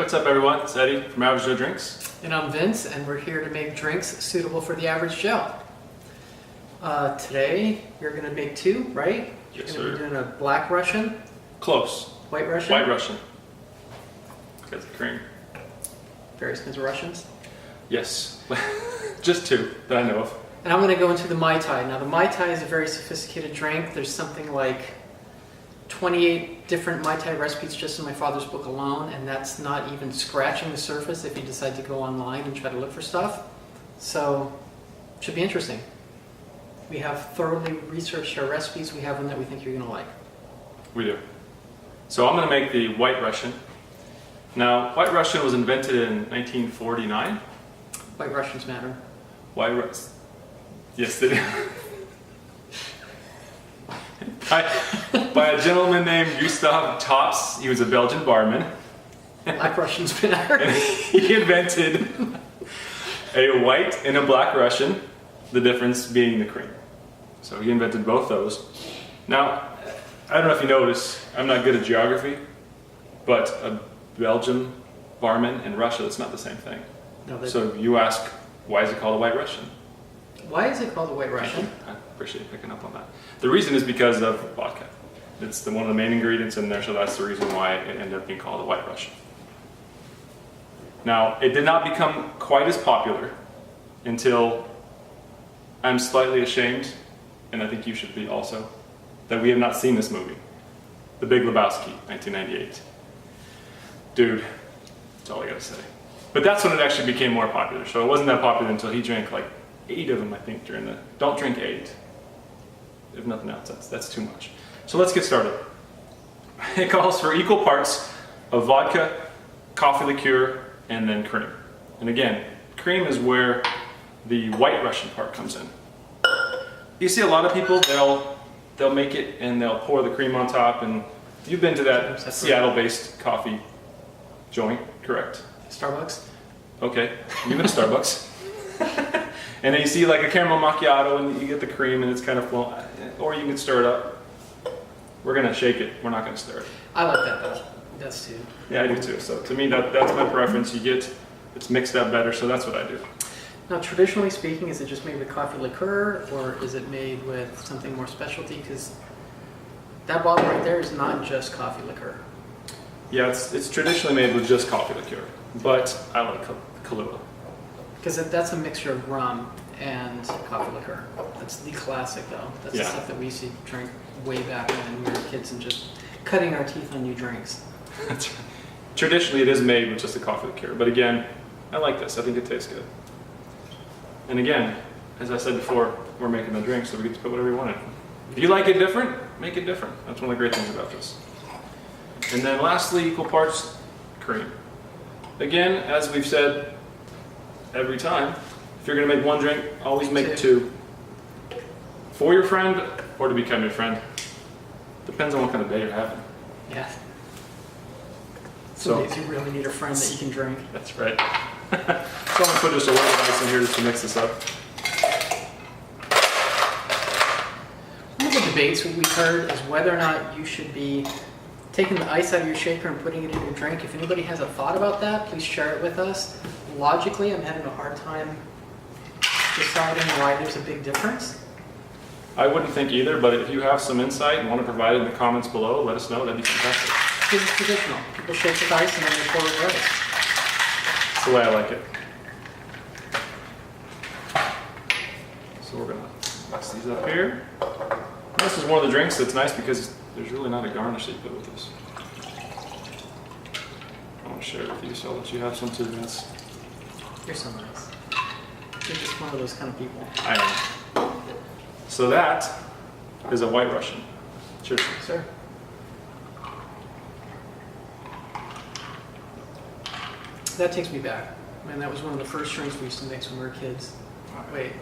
What's up everyone, it's Eddie from Average Joe Drinks. And I'm Vince, and we're here to make drinks suitable for the average Joe. Today, you're going to make two, right? Yes, You're going to sir. be doing a black Russian, Close. white Russian, White Russian. Got the cream. various kinds of Russians. Yes. Just two that I know of. And I'm going to go into the Mai Tai. Now, the Mai Tai is a very sophisticated drink. There's something like 28 different Mai Tai recipes just in my father's book alone, and that's not even scratching the surface if you decide to go online and try to look for stuff. So, it should be interesting. We have thoroughly researched our recipes. We have one that we think you're going to like. We do. So I'm going to make the White Russian. Now, White Russian was invented in 1949. White Russians matter. White Russian. Yes, they do. by a gentleman named Gustav Tops. He was a Belgian barman. Black Russians matter. And he invented a white and a black Russian, the difference being the cream. So he invented both those. Now, I don't know if you notice, I'm not good at geography, but a Belgian barman in Russia, that's not the same thing. No, So you ask, why is it called a White Russian? why is it called a White Russian? I appreciate you picking up on that. The reason is because of vodka. It's one of the main ingredients in there, so that's the reason why it ended up being called a White Russian. Now, it did not become quite as popular until I'm slightly ashamed, and I think you should be also, that we have not seen this movie. The Big Lebowski, 1998. Dude, that's all I gotta say. But that's when it actually became more popular. So it wasn't that popular until he drank like 8 of them, I think, during the... Don't drink 8. If nothing else, that's too much. So let's get started. It calls for equal parts of vodka, coffee liqueur, and then cream. And again, cream is where the White Russian part comes in. You see a lot of people, they'll make it and they'll pour the cream on top, and you've been to that Seattle-based coffee joint, correct? Starbucks? Okay, you've been to Starbucks. And then you see like a caramel macchiato and you get the cream and it's kind of flowing, or you can stir it up. We're gonna shake it, we're not gonna stir it. I like that though. That's too. Yeah, I do too. So to me, that's my preference. It's mixed up better, so that's what I do. Now, traditionally speaking, is it just made with coffee liqueur, or is it made with something more specialty? Because that bottle right there is not just coffee liqueur. Yeah, it's traditionally made with just coffee liqueur, but I like Kahlua. Because that's a mixture of rum and coffee liqueur. That's the classic though. That's the stuff that we used to drink way back when we were kids and just cutting our teeth on new drinks. That's right. Traditionally, it is made with just a coffee liqueur, but again, I like this. I think it tastes good. And again, as I said before, we're making the drink, so we get to put whatever we want in. If you like it different, make it different. That's one of the great things about this. And then lastly, equal parts cream. Again, as we've said every time, if you're gonna make one drink, always make two. For your friend or to become your friend. Depends on what kind of day you're having. Yeah. So Some days you really need a friend that you can drink. that's right. So I'm gonna put just a little bit of ice in here just to mix this up. One of the debates we've heard is whether or not you should be taking the ice out of your shaker and putting it in your drink. If anybody has a thought about that, please share it with us. Logically, I'm having a hard time deciding why there's a big difference. I wouldn't think either, but if you have some insight and want to provide it in the comments below, let us know. That'd be fantastic. Because it's traditional. People shake with ice and then they pour it with. That's the way I like it. So we're gonna mix these up here. And this is one of the drinks that's nice because there's really not a garnish that you put with this. I want to share it with you so I'll let you have some too, Vince. You're so nice. You're just one of those kind of people. I am. So that is a White Russian. Cheers. Sir. That takes me back. Man, that was one of the first drinks we used to mix when we were kids. Wait.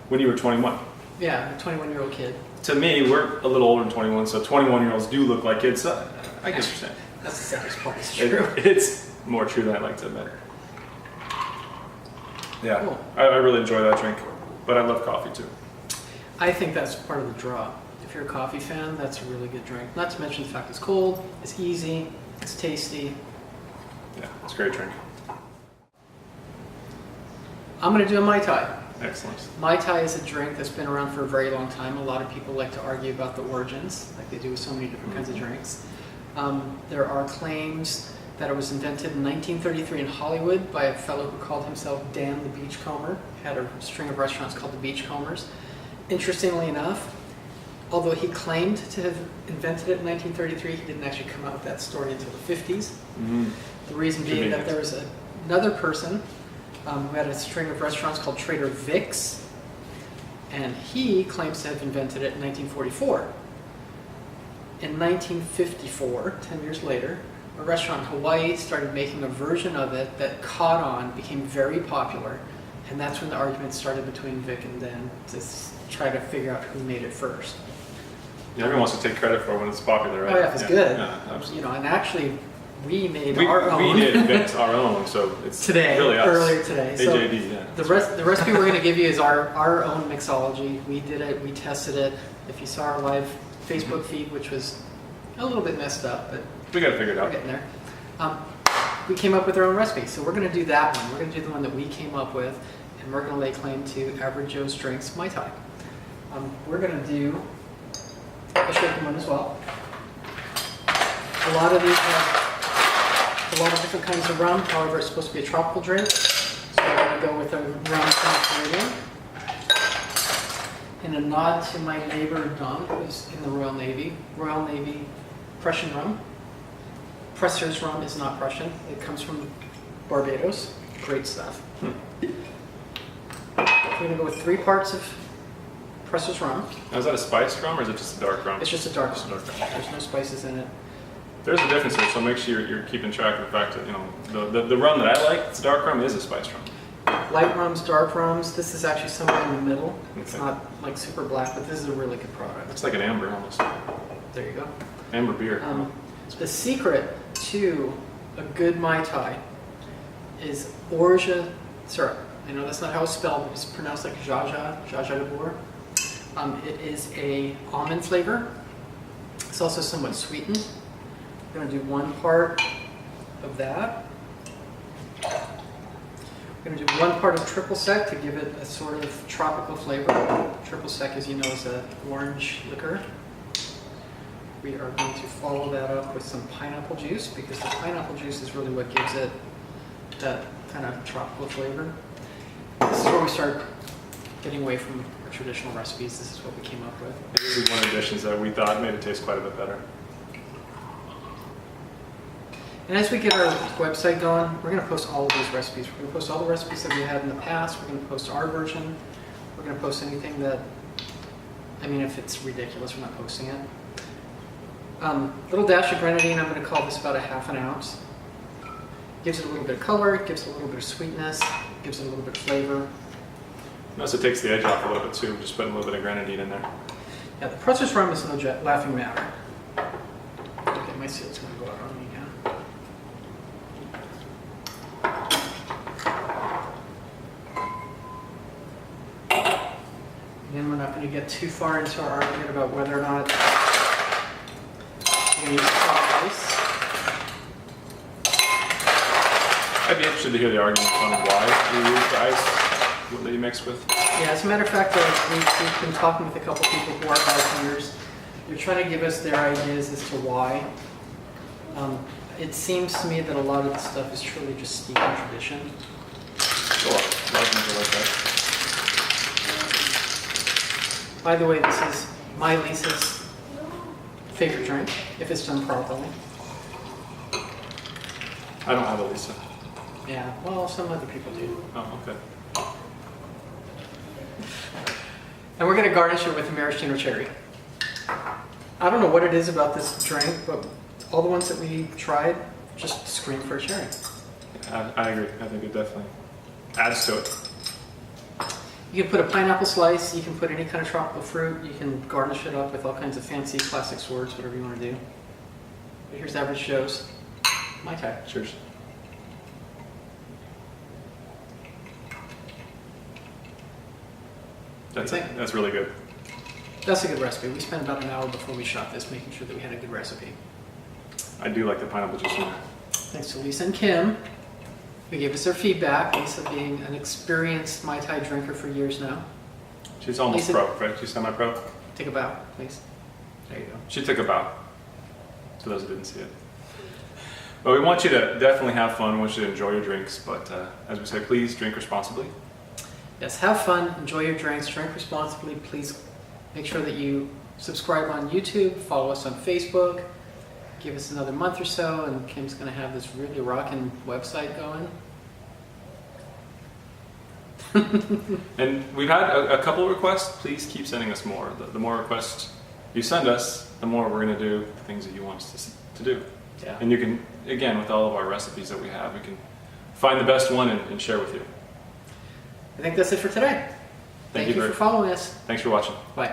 When you were 21. Yeah, a 21-year-old kid. To me, we're a little older than 21, so 21-year-olds do look like kids. So I guess you're saying. That's the saddest part. It's true. It's more true than I like to admit. Yeah, Cool. I really enjoy that drink, but I love coffee too. I think that's part of the draw. If you're a coffee fan, that's a really good drink. Not to mention the fact it's cold, it's easy, it's tasty. Yeah, it's a great drink. I'm going to do a Mai Tai. Excellent. Mai Tai is a drink that's been around for a very long time. A lot of people like to argue about the origins, like they do with so many different kinds of drinks. There are claims that it was invented in 1933 in Hollywood by a fellow who called himself Dan the Beachcomber. He had a string of restaurants called the Beachcombers. Interestingly enough, although he claimed to have invented it in 1933, he didn't actually come out with that story until the 50s. The reason being that there was another person who had a string of restaurants called Trader Vic's, and he claims to have invented it in 1944. In 1954, 10 years later, a restaurant in Hawaii started making a version of it that caught on, became very popular, and that's when the argument started between Vic and Dan to try to figure out who made it first. Yeah, everyone wants to take credit for it when it's popular, right? Oh yeah, if it's good. Yeah, absolutely. You know, and actually, we made our own. We did invent our own, so it's today, really us. earlier today. AJD, yeah. The recipe we're going to give you is our own mixology. We did it. We tested it. If you saw our live Facebook feed, which was a little bit messed up, but we got to figure it out. We're getting there. We came up with our own recipe, so we're going to do that one. We're going to do the one that we came up with, and we're going to lay claim to Average Joe's Drinks Mai Tai. We're going to do a shaken one as well. A lot of these have a lot of different kinds of rum. However, it's supposed to be a tropical drink, so we're going to go with a rum from the Caribbean. In a nod to my neighbor Don, who's in the Royal Navy Prussian rum. Presser's rum is not Prussian. It comes from Barbados. Great stuff. We're going to go with 3 parts of Presser's rum. Now, is that a spiced rum or is it just a dark rum? It's just a dark rum. There's no spices in it. There's a difference here, so make sure you're keeping track of the fact that, you know, the rum that I like, it's a dark rum, is a spiced rum. Light rums, dark rums. This is actually somewhere in the middle. It's Okay. not like super black, but this is a really good product. It's like an amber almost. There you go. Amber beer. The secret to a good Mai Tai is Orgeat syrup. I know that's not how it's spelled, but it's pronounced like Jaja de Boer. It is a almond flavor. It's also somewhat sweetened. I'm going to do 1 part of that. We're going to do 1 part of triple sec to give it a sort of tropical flavor. Triple sec, as you know, is an orange liquor. We are going to follow that up with some pineapple juice, because the pineapple juice is really what gives it that kind of tropical flavor. This is where we start getting away from our traditional recipes. This is what we came up with. This is one of the additions that we thought made it taste quite a bit better. And as we get our website going, we're going to post all of these recipes. We're going to post all the recipes that we had in the past. We're going to post our version. We're going to post anything that, I mean, if it's ridiculous, we're not posting it. Little dash of grenadine, I'm going to call this about a ½ ounce. Gives it a little bit of color, gives it a little bit of sweetness, gives it a little bit of flavor. Notice it takes the edge off a little bit too, just putting a little bit of grenadine in there. Yeah, the Presser's rum is no laughing matter. Okay, my seal's going to go out on me now. Again, we're not going to get too far into our argument about whether or not we're going to use soft ice. I'd be interested to hear the argument on why you use the ice that you mix with. Yeah, as a matter of fact, we've been talking with a couple people who are bartenders. They're trying to give us their ideas as to why. It seems to me that a lot of the stuff is truly just steeped in tradition. A lot of things are like that. By the way, this is my Lisa's favorite drink, if it's done properly. I don't have a Lisa. Yeah, well, some other people do. Oh, okay. And we're going to garnish it with a maraschino cherry. I don't know what it is about this drink, but all the ones that we tried just scream for a cherry. I agree. I think it definitely adds to it. You can put a pineapple slice, you can put any kind of tropical fruit, you can garnish it up with all kinds of fancy classic swords, whatever you want to do. But here's Average Joe's Mai Tai. Cheers. That's really good. That's a good recipe. We spent about an hour before we shot this making sure that we had a good recipe. I do like the pineapple juice in there. Thanks to Lisa and Kim, who gave us their feedback. Lisa being an experienced Mai Tai drinker for years now. She's almost Lisa- pro, right? She's semi-pro. Take a bow, please. There you go. She took a bow, for those who didn't see it. But we want you to definitely have fun. We want you to enjoy your drinks. But as we say, please drink responsibly. Yes, have fun, enjoy your drinks, drink responsibly. Please make sure that you subscribe on YouTube, follow us on Facebook. Give us another month or so, and Kim's going to have this really rocking website going. And we've had a couple of requests. Please keep sending us more. The more requests you send us, the more we're going to do the things that you want us to do. Yeah. And you can, again, with all of our recipes that we have, we can find the best one and share with you. I think that's it for today. Thank you for following us. Thanks for watching. Bye.